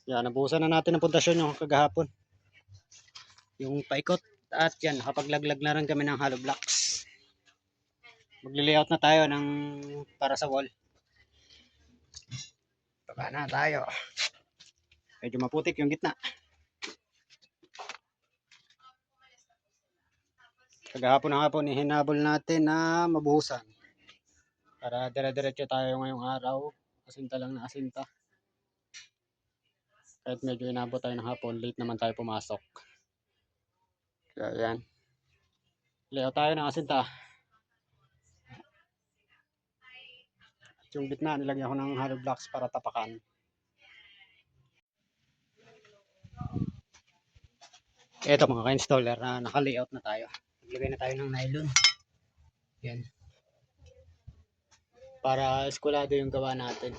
Yan, nabuhusan na natin ng pundasyon yung kagahapon. Yung paikot. At yan, nakapaglaglag na rin kami ng hollow blocks. Magli-layout na tayo ng para sa wall. Baba na tayo. Medyo maputik yung gitna. Kagahapon na hapon, ihinabol natin na mabuhusan. Para dire-diretso tayo ngayong araw. Asinta lang na asinta. Kahit medyo inabot tayo ng hapon, late naman tayo pumasok. Kaya yan. Layout tayo ng asinta. At yung gitna, nilagyan ko ng hollow blocks para tapakan. Ito mga ka-installer na naka-layout na tayo. Naglagay na tayo ng nylon. Yan. Para eskwalado yung gawa natin.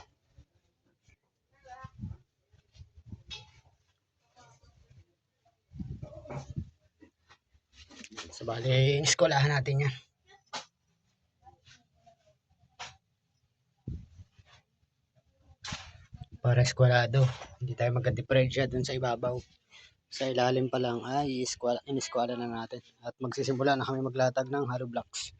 So bali, eskwalahan natin yan. Para eskwalado. Hindi tayo magka-differensya dun sa ibabaw. Sa ilalim pa lang ay in-eskwala na natin. At magsisimula na kami maglatag ng hollow blocks.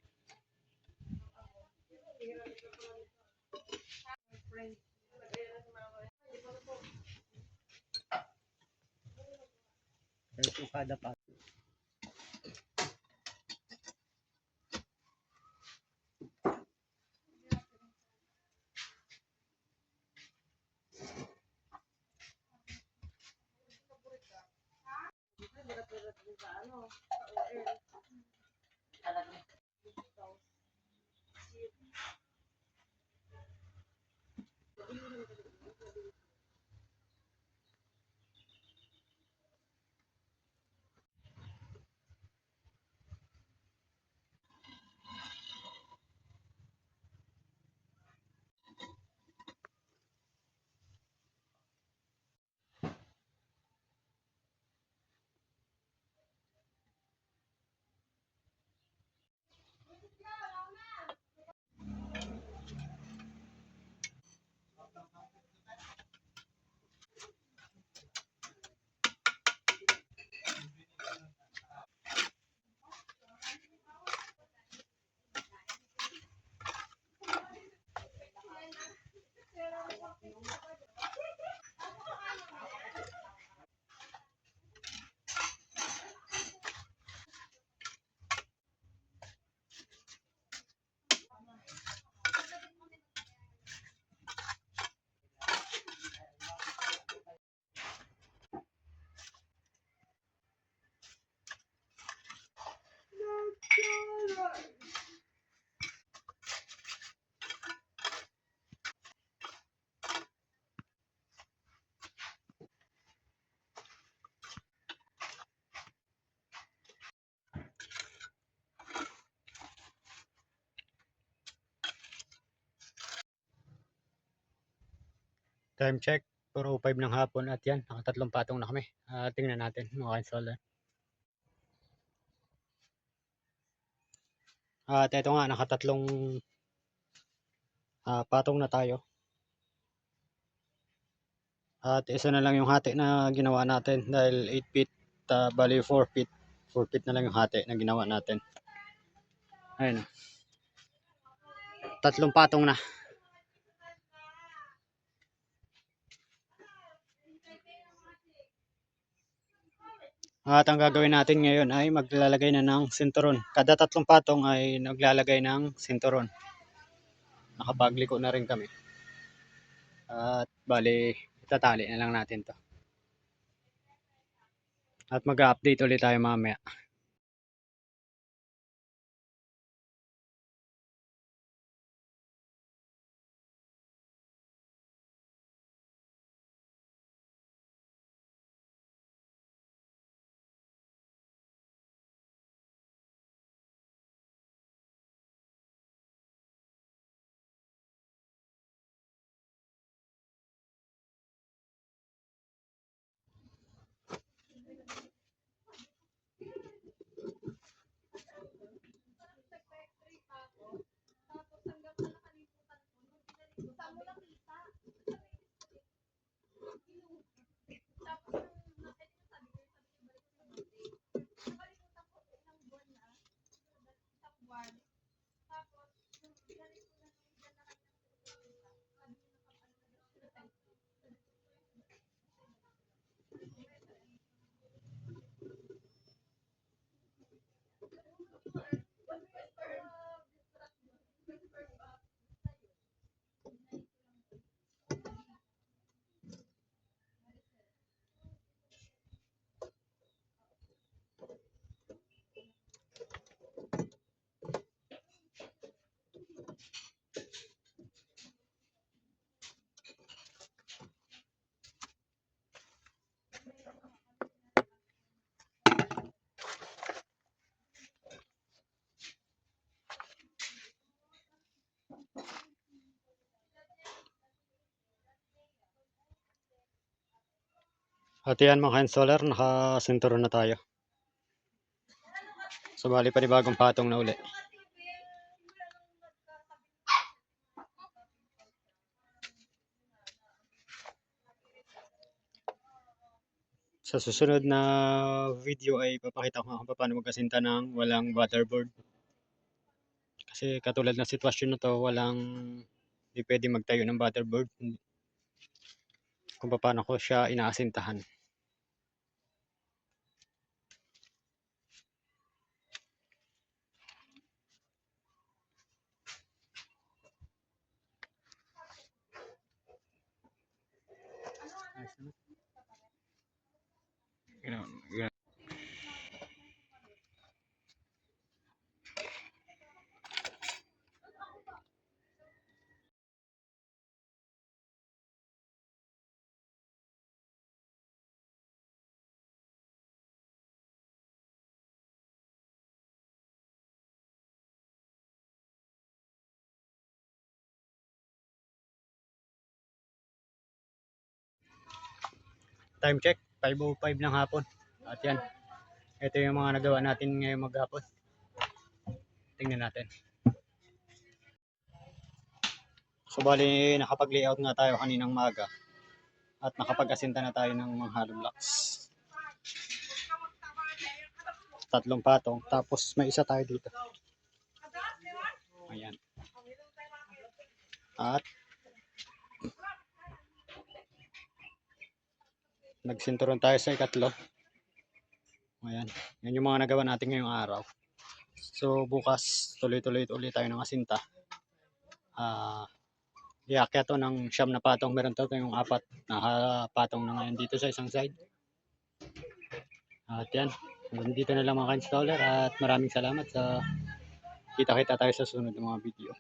Ito kada pa. Time check, 4:05 ng hapon at yan, nakatatlong patong na kami. Tingnan natin mga installer. At ito nga, nakatatlong patong na tayo. At isa na lang yung hati na ginawa natin dahil 8 feet, bali 4 feet. 4 feet na lang yung hati na ginawa natin. Ayun. Tatlong patong na. At ang gagawin natin ngayon ay maglalagay na ng sinturon. Kada tatlong patong ay naglalagay ng sinturon. Nakapagliko na rin kami. At bali, itatali na lang natin to. At mag-update ulit tayo mamaya. At yan mga installer, nakasinturon na tayo. So bali panibagong patong na uli. Sa susunod na video ay papakita ko kung paano magkasinta ng walang waterboard. Kasi katulad ng sitwasyon na to, hindi pwede magtayo ng waterboard kung paano ko siya inaasintahan. Time check, 5:05 ng hapon. At yan, ito yung mga nagawa natin ngayong maghapon. Tingnan natin. So bali nakapag-layout nga tayo kaninang maga at nakapag-asinta na tayo ng mga hollow blocks. 3 patong, tapos may isa tayo dito. Ayan. At nagsinturon tayo sa ikatlo. Ayan. Yan yung mga nagawa natin ngayong araw. So bukas tuloy-tuloy ulit tayo ng asinta. Iakyat to ng 9 na patong. Meron to yung 4 na patong na ngayon dito sa isang side. At yan. Dito na lang mga ka-installer at maraming salamat sa kita-kita tayo sa susunod ng mga video.